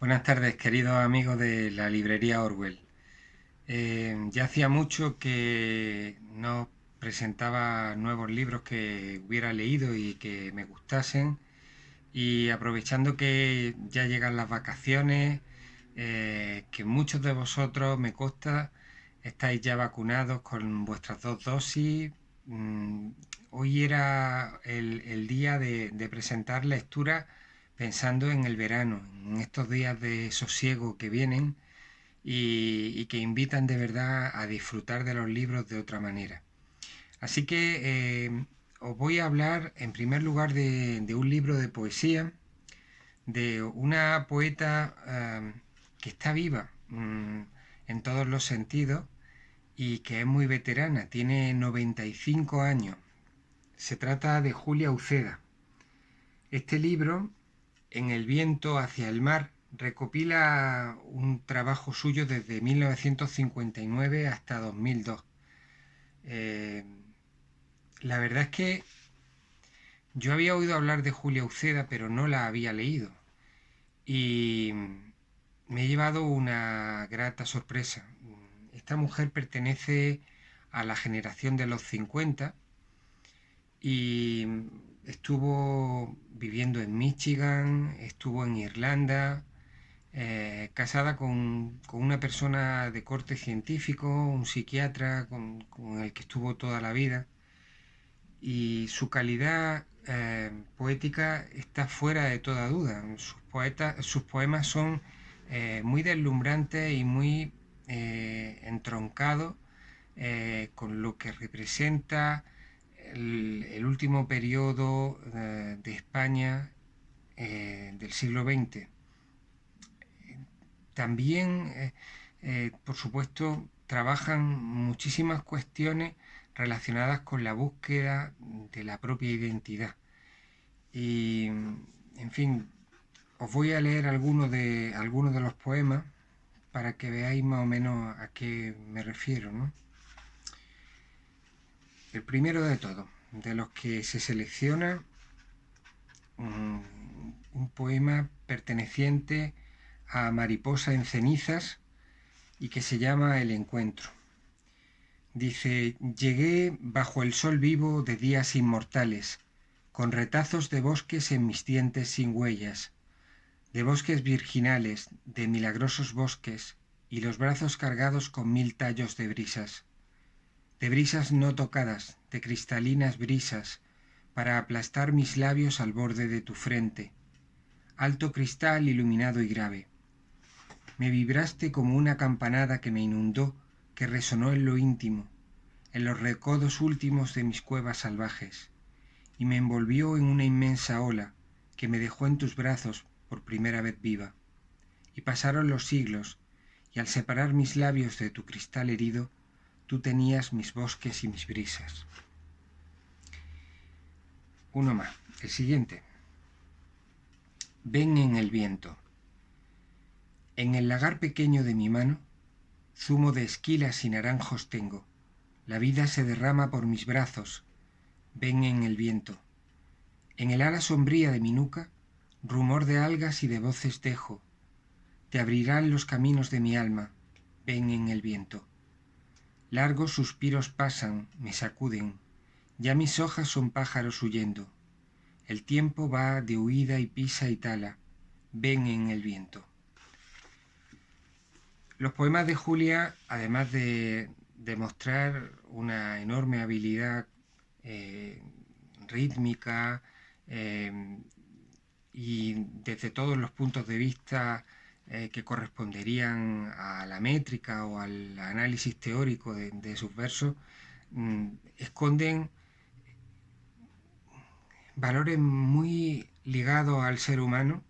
Buenas tardes, queridos amigos de la librería Orwell. Ya hacía mucho que no presentaba nuevos libros que hubiera leído y que me gustasen. Y aprovechando que ya llegan las vacaciones, que muchos de vosotros, me consta, estáis ya vacunados con vuestras dos dosis. mm, Hoy era el día de presentar lectura pensando en el verano, en estos días de sosiego que vienen y que invitan de verdad a disfrutar de los libros de otra manera. Así que os voy a hablar en primer lugar de un libro de poesía de una poeta que está viva en todos los sentidos y que es muy veterana, tiene 95 años. Se trata de Julia Uceda. Este libro, En el viento hacia el mar, recopila un trabajo suyo desde 1959 hasta 2002. Eh, la verdad es que yo había oído hablar de Julia Uceda, pero no la había leído. Y me he llevado una grata sorpresa. Esta mujer pertenece a la generación de los 50 y estuvo viviendo en Michigan, estuvo en Irlanda, casada con una persona de corte científico, un psiquiatra con el que estuvo toda la vida, y su calidad poética está fuera de toda duda. Sus poemas son muy deslumbrantes y muy entroncados con lo que representa el último periodo de España del siglo XX. También, por supuesto, trabajan muchísimas cuestiones relacionadas con la búsqueda de la propia identidad. Y, en fin, os voy a leer algunos de los poemas para que veáis más o menos a qué me refiero, ¿no? El primero de todos, de los que se selecciona un poema perteneciente a Mariposa en cenizas y que se llama El encuentro. Dice: llegué bajo el sol vivo de días inmortales, con retazos de bosques en mis dientes sin huellas, de bosques virginales, de milagrosos bosques, y los brazos cargados con 1000 tallos de brisas no tocadas, de cristalinas brisas, para aplastar mis labios al borde de tu frente, alto cristal iluminado y grave. Me vibraste como una campanada que me inundó, que resonó en lo íntimo, en los recodos últimos de mis cuevas salvajes, y me envolvió en una inmensa ola que me dejó en tus brazos por primera vez viva. Y pasaron los siglos, y al separar mis labios de tu cristal herido, tú tenías mis bosques y mis brisas. Uno más, el siguiente. Ven en el viento. En el lagar pequeño de mi mano, zumo de esquilas y naranjos tengo. La vida se derrama por mis brazos. Ven en el viento. En el ala sombría de mi nuca, rumor de algas y de voces dejo. Te abrirán los caminos de mi alma. Ven en el viento. Largos suspiros pasan, me sacuden. Ya mis hojas son pájaros huyendo. El tiempo va de huida y pisa y tala. Ven en el viento. Los poemas de Julia, además de demostrar una enorme habilidad eh, rítmica eh, y desde todos los puntos de vista que corresponderían a la métrica o al análisis teórico de sus versos, esconden valores muy ligados al ser humano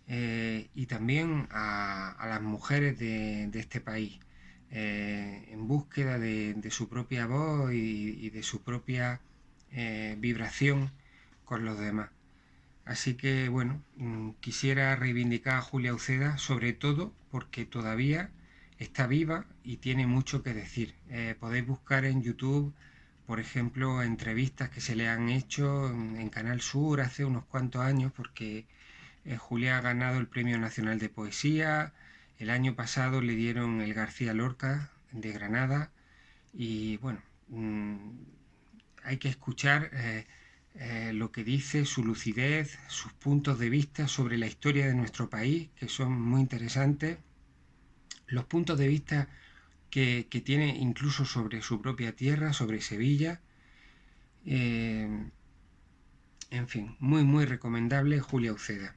y también a las mujeres de este país, en búsqueda de su propia voz y de su propia vibración con los demás. Así que bueno, quisiera reivindicar a Julia Uceda, sobre todo porque todavía está viva y tiene mucho que decir. Podéis buscar en YouTube, por ejemplo, entrevistas que se le han hecho en Canal Sur hace unos cuantos años, porque Julia ha ganado el Premio Nacional de Poesía. El año pasado le dieron el García Lorca de Granada. Y bueno, hay que escuchar lo que dice, su lucidez, sus puntos de vista sobre la historia de nuestro país, que son muy interesantes. Los puntos de vista que tiene incluso sobre su propia tierra, sobre Sevilla. En fin, muy recomendable, Julia Uceda.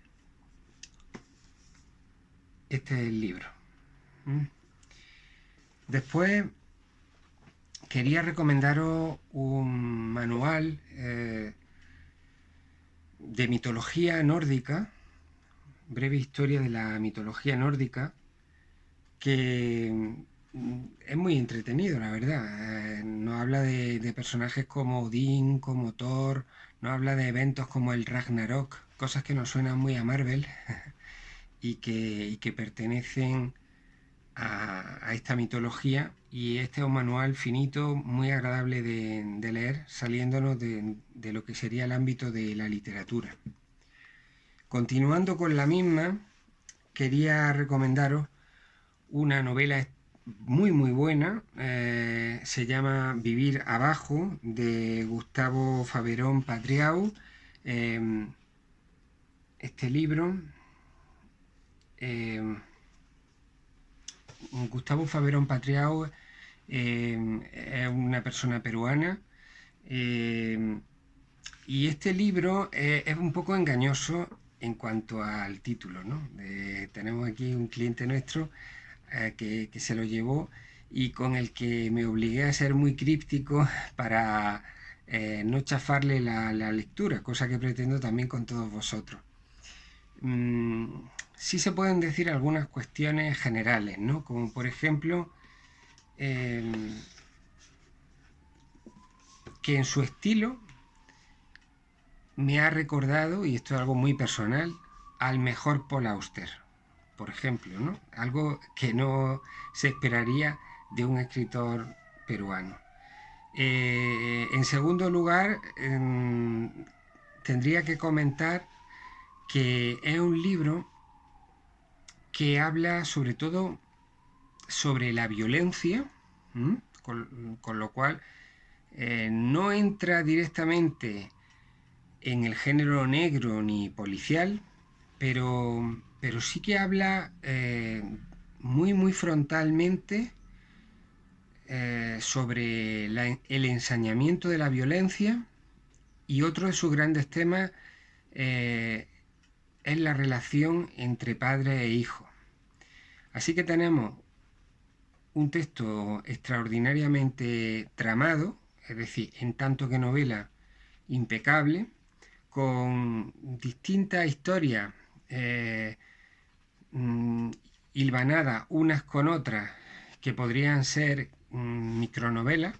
Este es el libro. Después quería recomendaros un manual de mitología nórdica, breve historia de la mitología nórdica, que es muy entretenido, la verdad. Nos habla de personajes como Odín, como Thor, nos habla de eventos como el Ragnarok, cosas que nos suenan muy a Marvel y que pertenecen a esta mitología. Y este es un manual finito, muy agradable de leer, saliéndonos de lo que sería el ámbito de la literatura. Continuando con la misma, quería recomendaros una novela muy buena, se llama Vivir abajo, de Gustavo Faberón Patriau. Este libro, Gustavo Faberón Patriau, es una persona peruana, y este libro es un poco engañoso en cuanto al título, ¿no? Tenemos aquí un cliente nuestro que se lo llevó y con el que me obligué a ser muy críptico para no chafarle la lectura, cosa que pretendo también con todos vosotros. Sí se pueden decir algunas cuestiones generales, ¿no? Como por ejemplo que en su estilo me ha recordado, y esto es algo muy personal, al mejor Paul Auster, por ejemplo, ¿no? Algo que no se esperaría de un escritor peruano. En segundo lugar, tendría que comentar que es un libro que habla sobre todo sobre la violencia, con lo cual no entra directamente en el género negro ni policial, pero sí que habla muy frontalmente sobre el ensañamiento de la violencia, y otro de sus grandes temas es la relación entre padre e hijo. Así que tenemos un texto extraordinariamente tramado, es decir, en tanto que novela impecable, con distintas historias hilvanadas unas con otras que podrían ser micronovelas,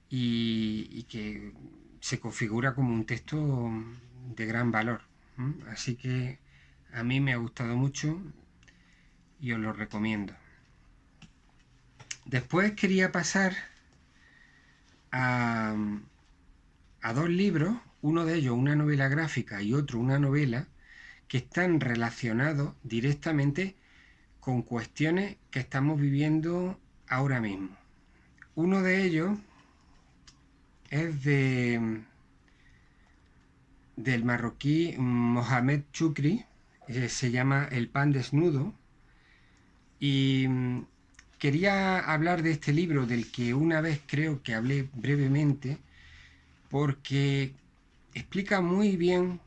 y que se configura como un texto de gran valor. Así que a mí me ha gustado mucho y os lo recomiendo. Después quería pasar a dos libros, uno de ellos una novela gráfica y otro una novela, que están relacionados directamente con cuestiones que estamos viviendo ahora mismo. Uno de ellos es del marroquí Mohamed Choukri, se llama El pan desnudo, y quería hablar de este libro del que una vez creo que hablé brevemente, porque explica muy bien,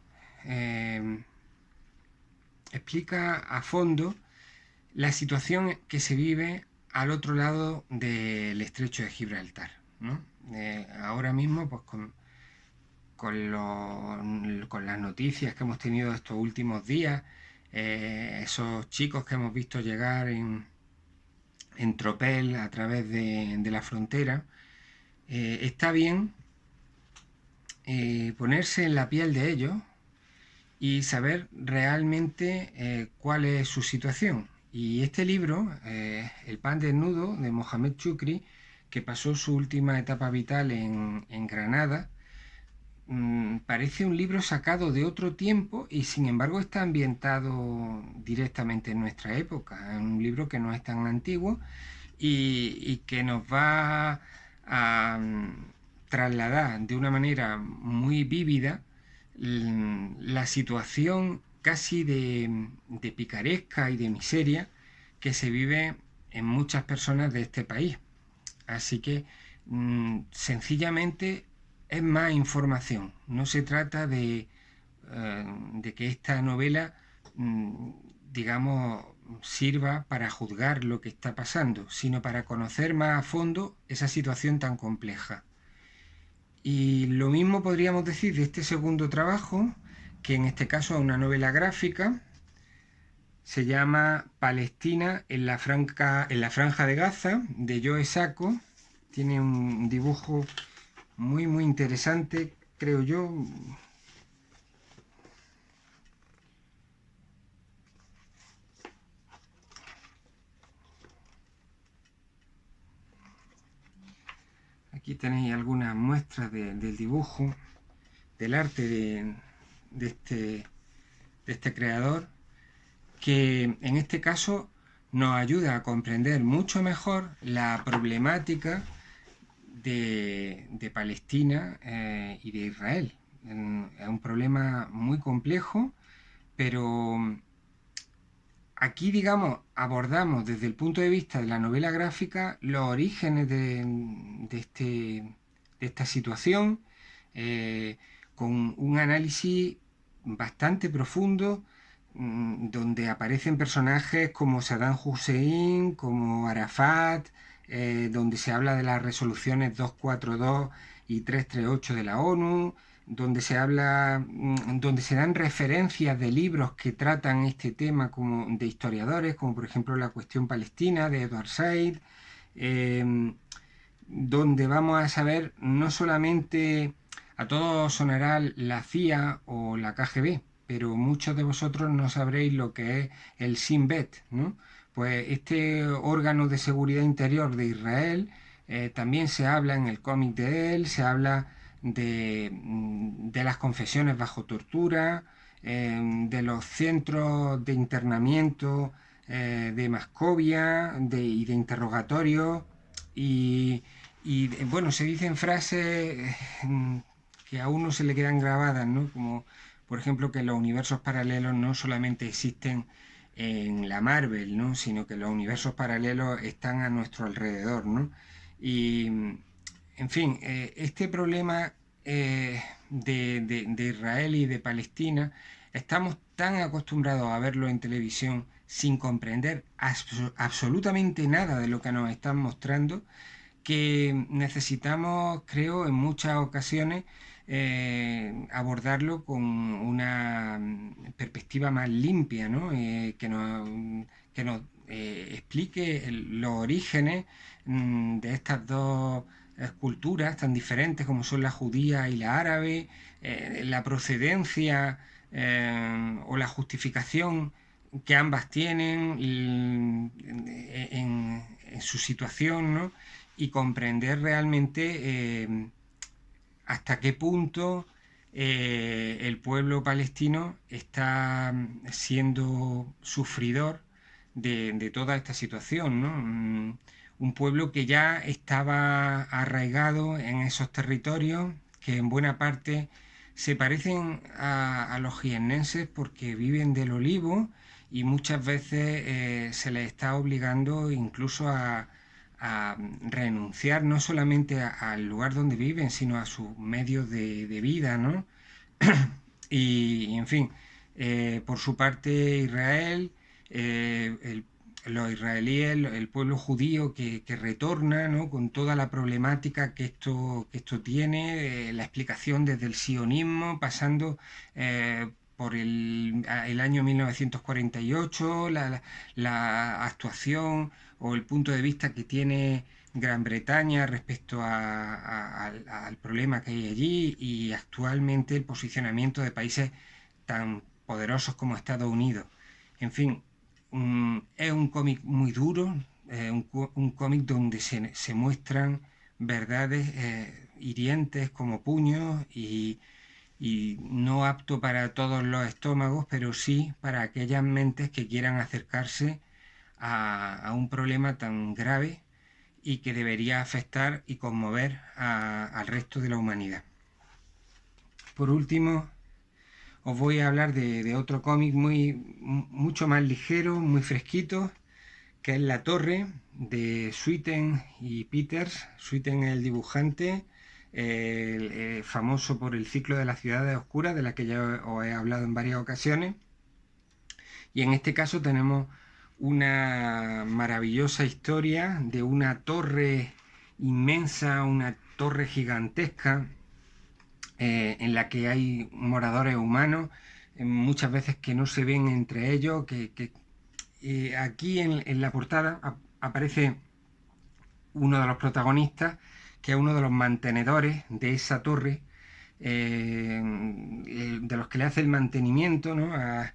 explica a fondo la situación que se vive al otro lado del estrecho de Gibraltar, ¿no? Ahora mismo, pues con las noticias que hemos tenido estos últimos días, esos chicos que hemos visto llegar en tropel a través de la frontera, está bien ponerse en la piel de ellos y saber realmente cuál es su situación. Y este libro, El pan desnudo, de Mohamed Choukri, que pasó su última etapa vital en Granada, parece un libro sacado de otro tiempo y sin embargo está ambientado directamente en nuestra época. Es un libro que no es tan antiguo y que nos va a trasladar de una manera muy vívida la situación casi de picaresca y de miseria que se vive en muchas personas de este país. Así que sencillamente es más información. No se trata de que esta novela, mm, digamos, sirva para juzgar lo que está pasando, sino para conocer más a fondo esa situación tan compleja. Y lo mismo podríamos decir de este segundo trabajo, que en este caso es una novela gráfica, se llama Palestina en la franja de Gaza, de Joe Sacco. Tiene un dibujo muy interesante, creo yo. Aquí tenéis algunas muestras del dibujo, del arte de este, de este creador, que en este caso nos ayuda a comprender mucho mejor la problemática de Palestina y de Israel. Es un problema muy complejo, pero aquí, digamos, abordamos desde el punto de vista de la novela gráfica los orígenes de esta situación, eh, con un análisis bastante profundo, donde aparecen personajes como Saddam Hussein, como Arafat, donde se habla de las resoluciones 242 y 338 de la ONU, donde se habla, donde se dan referencias de libros que tratan este tema como de historiadores, como por ejemplo La cuestión palestina de Edward Said, eh, donde vamos a saber no solamente, a todos sonará la CIA o la KGB, pero muchos de vosotros no sabréis lo que es el Shin Bet, ¿no? Pues este órgano de seguridad interior de Israel, también se habla en el cómic de él, se habla de las confesiones bajo tortura, de los centros de internamiento de Mascovia y de interrogatorio y, bueno, se dicen frases que a uno se le quedan grabadas, ¿no? Como por ejemplo que los universos paralelos no solamente existen en la Marvel, ¿no? Sino que los universos paralelos están a nuestro alrededor, ¿no? Y en fin, este problema de Israel y de Palestina, estamos tan acostumbrados a verlo en televisión sin comprender absolutamente nada de lo que nos están mostrando, que necesitamos, creo, en muchas ocasiones abordarlo con una perspectiva más limpia, ¿no? Que nos explique los orígenes de estas dos culturas tan diferentes como son la judía y la árabe, la procedencia o la justificación que ambas tienen en su situación, ¿no? Y comprender realmente hasta qué punto el pueblo palestino está siendo sufridor de toda esta situación, ¿no? Un pueblo que ya estaba arraigado en esos territorios, que en buena parte se parecen a los jiennenses porque viven del olivo y muchas veces se les está obligando incluso a renunciar no solamente al lugar donde viven, sino a sus medios de vida, ¿no? Y en fin, por su parte Israel, los israelíes, el pueblo judío que retorna, ¿no? Con toda la problemática que esto tiene, la explicación desde el sionismo, pasando por el año 1948, la actuación o el punto de vista que tiene Gran Bretaña respecto al problema que hay allí y actualmente el posicionamiento de países tan poderosos como Estados Unidos. En fin, es un cómic muy duro, un cómic donde se muestran verdades hirientes como puños y no apto para todos los estómagos, pero sí para aquellas mentes que quieran acercarse a un problema tan grave y que debería afectar y conmover al resto de la humanidad. Por último, os voy a hablar de otro cómic mucho más ligero, muy fresquito, que es La Torre, de Sweeten y Peters. Sweeten es el dibujante, famoso por el ciclo de las ciudades oscuras, de la que ya os he hablado en varias ocasiones. Y en este caso tenemos una maravillosa historia de una torre inmensa, una torre gigantesca, en la que hay moradores humanos, muchas veces que no se ven entre ellos, aquí en la portada aparece uno de los protagonistas, que es uno de los mantenedores de esa torre, de los que le hace el mantenimiento, ¿no? A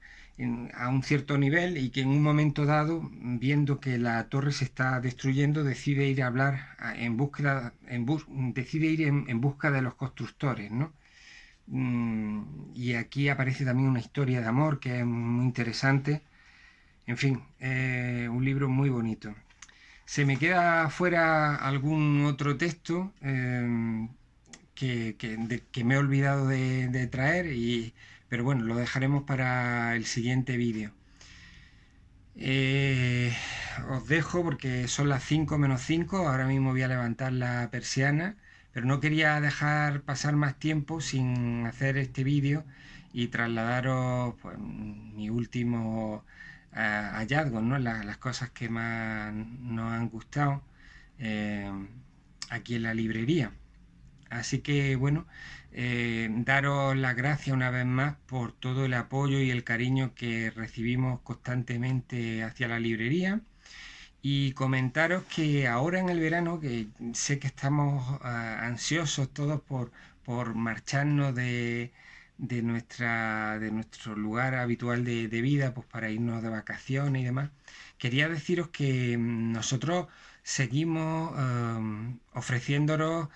un cierto nivel, y que en un momento dado, viendo que la torre se está destruyendo, decide ir a hablar decide ir en busca de los constructores, ¿no? Y aquí aparece también una historia de amor que es muy interesante. En fin, un libro muy bonito. Se me queda fuera algún otro texto que me he olvidado de traer, pero bueno, lo dejaremos para el siguiente vídeo. Os dejo porque son las 5 menos 5, ahora mismo voy a levantar la persiana, pero no quería dejar pasar más tiempo sin hacer este vídeo y trasladaros pues, mi último hallazgos, ¿no? Las cosas que más nos han gustado eh, aquí en la librería. Así que bueno, daros las gracias una vez más por todo el apoyo y el cariño que recibimos constantemente hacia la librería, y comentaros que ahora en el verano, que sé que estamos ansiosos todos por marcharnos de nuestro lugar habitual de vida, pues para irnos de vacaciones y demás, quería deciros que nosotros seguimos ofreciéndonos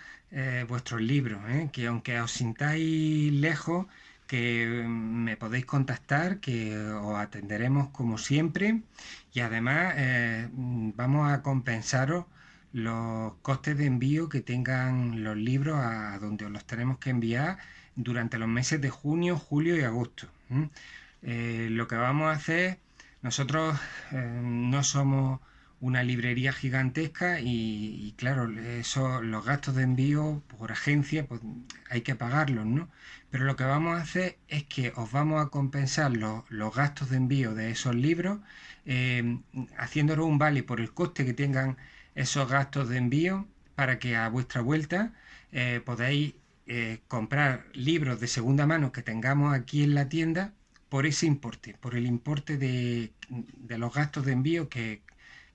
vuestros libros, que aunque os sintáis lejos, que me podéis contactar, que os atenderemos como siempre, y además vamos a compensaros los costes de envío que tengan los libros a donde os los tenemos que enviar durante los meses de junio, julio y agosto. Lo que vamos a hacer, nosotros no somos una librería gigantesca y claro, los gastos de envío por agencia, pues hay que pagarlos, ¿no? Pero lo que vamos a hacer es que os vamos a compensar los gastos de envío de esos libros, haciéndonos un vale por el coste que tengan esos gastos de envío, para que a vuestra vuelta podáis comprar libros de segunda mano que tengamos aquí en la tienda por ese importe, por el importe de los gastos de envío que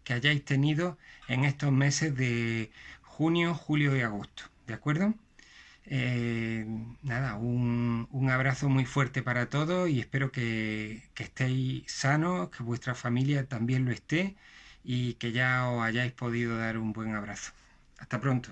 hayáis tenido en estos meses de junio, julio y agosto. ¿De acuerdo? Eh, Nada, un abrazo muy fuerte para todos y espero que estéis sanos, que vuestra familia también lo esté y que ya os hayáis podido dar un buen abrazo. Hasta pronto.